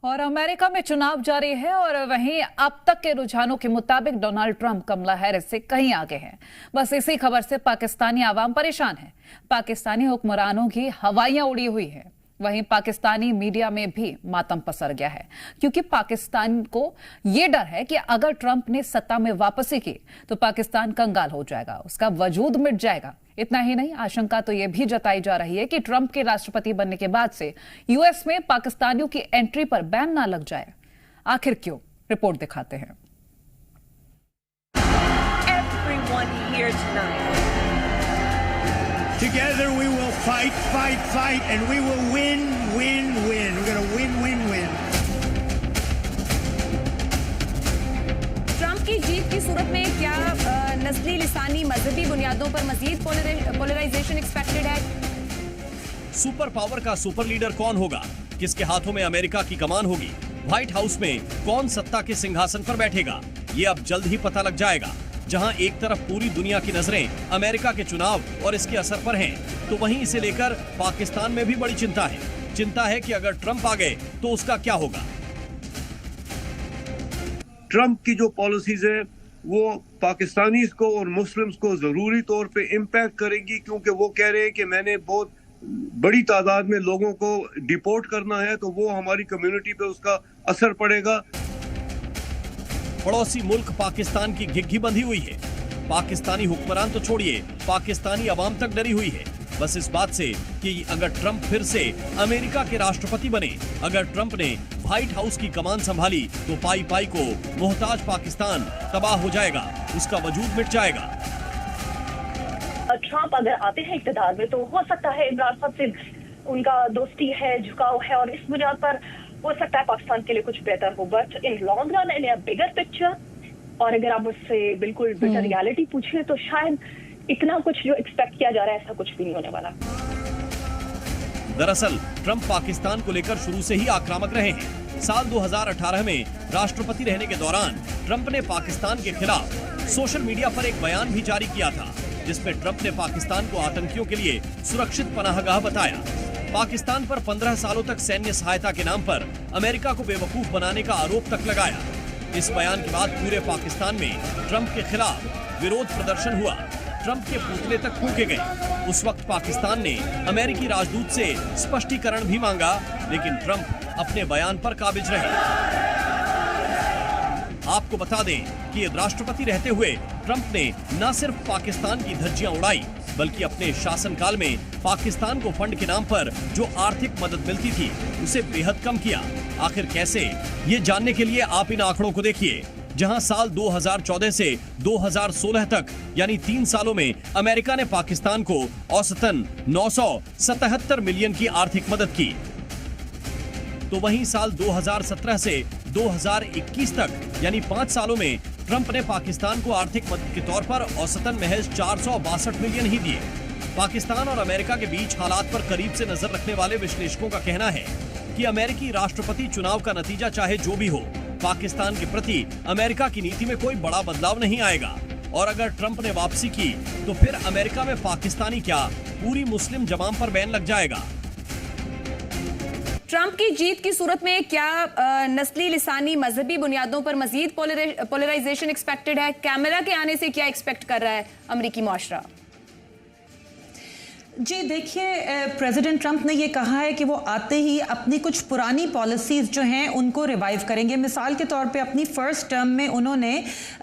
और अमेरिका में चुनाव जारी है और वहीं अब तक के रुझानों के मुताबिक डोनाल्ड ट्रंप कमला हैरिस से कहीं आगे हैं। बस इसी खबर से पाकिस्तानी आवाम परेशान है। पाकिस्तानी हुक्मरानों की हवाइयां उड़ी हुई है। वहीं पाकिस्तानी मीडिया में भी मातम पसर गया है, क्योंकि पाकिस्तान को यह डर है कि अगर ट्रंप ने सत्ता में वापसी की तो पाकिस्तान कंगाल हो जाएगा, उसका वजूद मिट जाएगा। इतना ही नहीं, आशंका तो यह भी जताई जा रही है कि ट्रंप के राष्ट्रपति बनने के बाद से यूएस में पाकिस्तानियों की एंट्री पर बैन ना लग जाए। आखिर क्यों? रिपोर्ट दिखाते हैं। Together we will fight, fight, fight, and we will win, win, win. We're going to win, win, win. Trump की जीत की सूरत में क्या नस्ली लिसानी मजहबी बुनियादों पर मजीद पोलराइजेशन एक्सपेक्टेड है? सुपर पावर का सुपर लीडर कौन होगा? किसके हाथों में अमेरिका की कमान होगी? व्हाइट हाउस में कौन सत्ता के सिंहासन पर बैठेगा? ये अब जल्द ही पता लग जाएगा। जहां एक तरफ पूरी दुनिया की नजरें अमेरिका के चुनाव और इसके असर पर हैं, तो वहीं इसे लेकर पाकिस्तान में भी बड़ी चिंता है। चिंता है कि अगर ट्रंप आ गए तो उसका क्या होगा। ट्रंप की जो पॉलिसीज है वो पाकिस्तानीज को और मुस्लिम्स को जरूरी तौर पे इम्पैक्ट करेगी, क्योंकि वो कह रहे हैं कि मैंने बहुत बड़ी तादाद में लोगों को डिपोर्ट करना है, तो वो हमारी कम्युनिटी पे उसका असर पड़ेगा। पड़ोसी मुल्क पाकिस्तान की घिघी बंधी हुई है। पाकिस्तानी हुक्मरान तो छोड़िए, पाकिस्तानी अवाम तक डरी हुई है, बस इस बात से कि अगर ट्रंप फिर से अमेरिका के राष्ट्रपति बने, अगर ट्रंप ने व्हाइट हाउस की कमान संभाली, तो पाई पाई को मोहताज पाकिस्तान तबाह हो जाएगा, उसका वजूद मिट जाएगा। ट्रंप अगर आते हैं इक़्तिदार में, तो हो सकता है इमरान खान से उनका दोस्ती है, झुकाव है, और इस बुनियाद पर हो सकता है पाकिस्तान के लिए कुछ बेहतर हो। But in long run in a bigger picture, और अगर आप मुझसे बिल्कुल बिटर रियलिटी पूछें, तो शायद इतना कुछ जो एक्सपेक्ट किया जा रहा है ऐसा कुछ भी नहीं होने वाला। दरअसल ट्रंप पाकिस्तान को लेकर शुरू से ही आक्रामक रहे हैं। साल 2018 में राष्ट्रपति रहने के दौरान ट्रंप ने पाकिस्तान के खिलाफ सोशल मीडिया पर एक बयान भी जारी किया था, जिसमें ट्रंप ने पाकिस्तान को आतंकियों के लिए सुरक्षित पनाहगाह बताया। पाकिस्तान पर 15 सालों तक सैन्य सहायता के नाम पर अमेरिका को बेवकूफ बनाने का आरोप तक लगाया। इस बयान के बाद पूरे पाकिस्तान में ट्रंप के खिलाफ विरोध प्रदर्शन हुआ। ट्रंप के पुतले तक फूंके गए। उस वक्त पाकिस्तान ने अमेरिकी राजदूत से स्पष्टीकरण भी मांगा, लेकिन ट्रंप अपने बयान पर काबिज रहे। आपको बता दें कि राष्ट्रपति रहते हुए ट्रंप ने न सिर्फ पाकिस्तान की धज्जियां उड़ाई, बल्कि अपने शासनकाल में पाकिस्तान को फंड के नाम पर जो आर्थिक मदद मिलती थी उसे बेहद कम किया। आखिर कैसे, ये जानने के लिए आप इन आंकड़ों को देखिए। जहां साल 2014 से 2016 तक यानी 3 सालों में अमेरिका ने पाकिस्तान को औसतन 977 मिलियन की आर्थिक मदद की, तो वहीं साल 2017 से 2021 तक यानी 5 सालों में ट्रंप ने पाकिस्तान को आर्थिक मदद के तौर पर औसतन महज 462 मिलियन ही दिए। पाकिस्तान और अमेरिका के बीच हालात पर करीब से नजर रखने वाले विश्लेषकों का कहना है कि अमेरिकी राष्ट्रपति चुनाव का नतीजा चाहे जो भी हो, पाकिस्तान के प्रति अमेरिका की नीति में कोई बड़ा बदलाव नहीं आएगा। और अगर ट्रंप ने वापसी की तो फिर अमेरिका में पाकिस्तानी क्या, पूरी मुस्लिम जमाम पर बैन लग जाएगा। ट्रंप की जीत की सूरत में क्या नस्ली लिसानी मजहबी बुनियादों पर मजीद पोलराइजेशन एक्सपेक्टेड है? कैमरा के आने से क्या एक्सपेक्ट कर रहा है अमेरिकी माशरा? जी देखिए, प्रेसिडेंट ट्रंप ने ये कहा है कि वो आते ही अपनी कुछ पुरानी पॉलिसीज़ जो हैं उनको रिवाइव करेंगे। मिसाल के तौर पे अपनी फर्स्ट टर्म में उन्होंने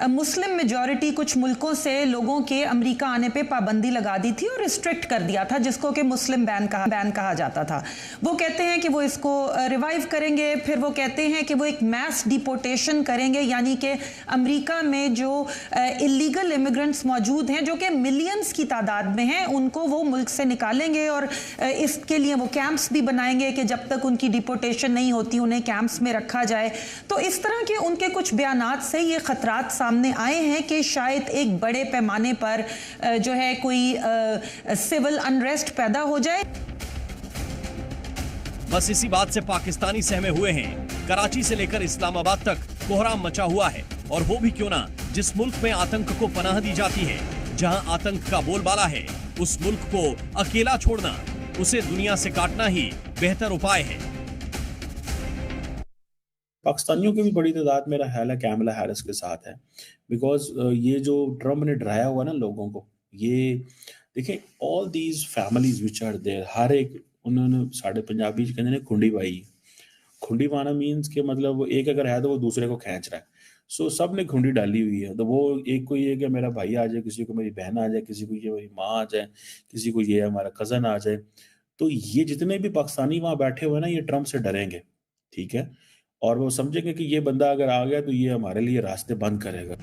मुस्लिम मेजॉरिटी कुछ मुल्कों से लोगों के अमेरिका आने पे पाबंदी लगा दी थी और रिस्ट्रिक्ट कर दिया था, जिसको कि मुस्लिम बैन कहा जाता था। वो कहते हैं कि वो इसको रिवाइव करेंगे। फिर वो कहते हैं कि वो एक मैस डिपोर्टेशन करेंगे, यानी कि अमेरिका में जो इलीगल इमिग्रेंट्स मौजूद हैं, जो कि मिलियंस की तादाद में हैं, उनको वो मुल्क से निकालेंगे और इसके लिए वो कैंप्स भी बनाएंगे कि जब तक उनकी डिपोर्टेशन नहीं होती उन्हें कैंप्स में रखा जाए। तो इस तरह के उनके कुछ बयानात से ये खतरात सामने आए हैं कि शायद एक बड़े पैमाने पर जो है कोई सिविल अनरेस्ट पैदा हो जाए। बस इसी बात से पाकिस्तानी सहमे हुए हैं। कराची से लेकर इस्लामाबाद तक कोहराम मचा हुआ है, और वो भी क्यों ना जिस मुल्क में आतंक को पनाह दी जाती है, जहां आतंक का बोलबाला है, उस मुल्क को अकेला छोड़ना, उसे दुनिया से काटना ही बेहतर उपाय है। पाकिस्तानियों की भी बड़ी तादाद मेरा ख्याल है कैमला हैरिस के साथ है, बिकॉज ये जो ट्रम्प ने डराया हुआ ना लोगों को, ये देखिए all these families which are there, हर एक उन्होंने साढ़े पंजाबी कहते हैं खुंडी पाई। खुंडी पाना मीन्स के मतलब एक अगर है तो वो दूसरे को खींच रहा है। सो सब ने खुंडी डाली हुई है, तो वो एक को ये कि मेरा भाई आ जाए, किसी को मेरी बहन आ जाए, किसी को ये मेरी माँ आ जाए, किसी को ये हमारा कज़न आ जाए। तो ये जितने भी पाकिस्तानी वहाँ बैठे हुए ना, ये ट्रम्प से डरेंगे, ठीक है, और वो समझेंगे कि ये बंदा अगर आ गया तो ये हमारे लिए रास्ते बंद करेगा।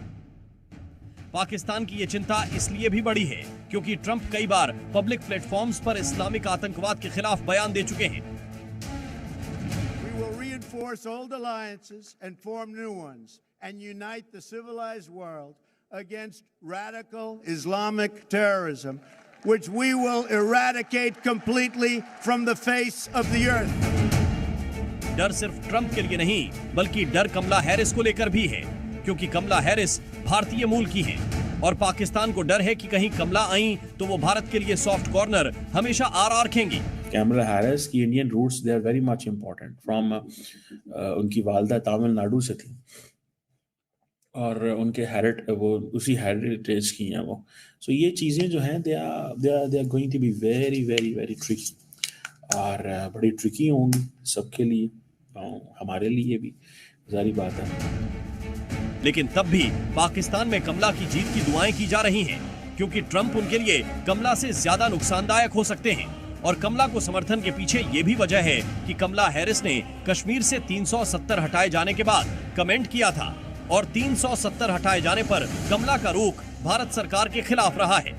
पाकिस्तान की ये चिंता इसलिए भी बड़ी है क्योंकि ट्रंप कई बार पब्लिक प्लेटफॉर्म्स पर इस्लामिक आतंकवाद के खिलाफ बयान दे चुके हैं। We will reinforce old alliances and form new ones and unite the civilized world against radical Islamic terrorism, which we will eradicate completely from the face of the earth. डर सिर्फ Trump के लिए नहीं बल्कि डर कमला हैरिस को लेकर भी है, क्योंकि कमला हैरिस भारतीय मूल की हैं और पाकिस्तान को डर है कि कहीं कमला आई तो वो भारत के लिए सॉफ्ट कॉर्नर हमेशा आर रखेंगी। कैमला हैरिस की Indian roots they are very much important from उनकी वालदा तमिलनाडु से थी और उनके वो उसी हेरिटेज की हैं वो। सो ये चीज़ें जो हैं they are going to be very very very tricky और बड़ी ट्रिकी होंगी सबके लिए, हमारे लिए भी, जारी बात है। लेकिन तब भी पाकिस्तान में कमला की जीत की दुआएं की जा रही हैं, क्योंकि ट्रंप उनके लिए कमला से ज्यादा नुकसानदायक हो सकते हैं। और कमला को समर्थन के पीछे ये भी वजह है कि कमला हैरिस ने कश्मीर से 370 हटाए जाने के बाद कमेंट किया था और 370 हटाए जाने पर कमला का रुख भारत सरकार के खिलाफ रहा है।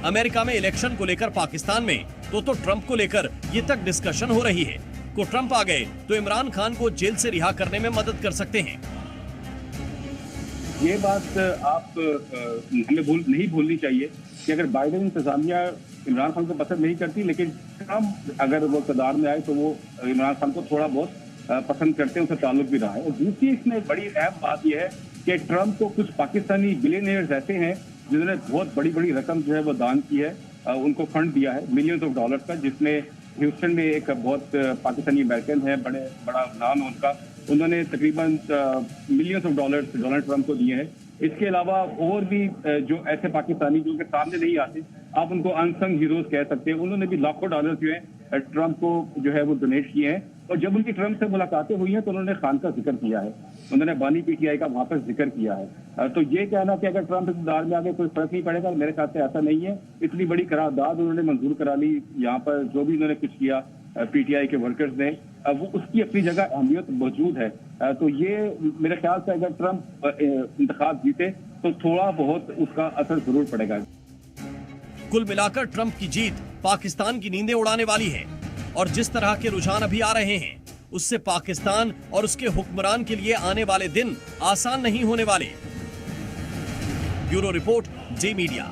अमेरिका में इलेक्शन को लेकर पाकिस्तान में तो ट्रंप को लेकर ये तक डिस्कशन हो रही है को ट्रंप आ गए तो इमरान खान को जेल से रिहा करने में मदद कर सकते हैं। ये बात आप हमें नहीं भूलनी चाहिए कि अगर बाइडेन इंतजामिया इमरान खान को पसंद नहीं करती, लेकिन ट्रंप अगर वो इक़्तिदार में आए तो वो इमरान खान को थोड़ा बहुत पसंद करते हैं, उनसे ताल्लुक भी रहा है। और दूसरी इसमें बड़ी अहम बात यह है कि ट्रंप को कुछ पाकिस्तानी बिलियनियर्स ऐसे हैं जिन्होंने बहुत बड़ी बड़ी रकम जो है वो दान की है, उनको फंड दिया है मिलियंस ऑफ डॉलर्स का, जिसमें ह्यूस्टन में एक बहुत पाकिस्तानी अमेरिकन है, बड़ा नाम है उनका, उन्होंने तकरीबन millions of dollars Donald Trump को दिए हैं। इसके अलावा और भी जो ऐसे पाकिस्तानी जो के सामने नहीं आते, आप उनको अनसंग हीरोज कह सकते हैं, उन्होंने भी लाखों डॉलर जो है ट्रंप को जो है वो डोनेट किए हैं। और जब उनकी ट्रंप से मुलाकातें हुई हैं तो उन्होंने खान का जिक्र किया है, उन्होंने बानी पीटीआई का वहां पर जिक्र किया है। तो ये कहना कि अगर ट्रंप इक़्तिदार में आगे कोई फर्क नहीं पड़ेगा, मेरे ख्याल से ऐसा नहीं है। इतनी बड़ी करारदाद उन्होंने मंजूर करा ली, यहाँ पर जो भी उन्होंने कुछ किया पीटीआई के वर्कर्स ने, वो उसकी अपनी जगह अहमियत मौजूद है। तो ये मेरे ख्याल से अगर ट्रंप इंतखाब जीते तो थोड़ा बहुत उसका असर जरूर पड़ेगा। कुल मिलाकर ट्रंप की जीत पाकिस्तान की नींदें उड़ाने वाली है और जिस तरह के रुझान अभी आ रहे हैं उससे पाकिस्तान और उसके हुक्मरान के लिए आने वाले दिन आसान नहीं होने वाले। ब्यूरो रिपोर्ट, जे मीडिया।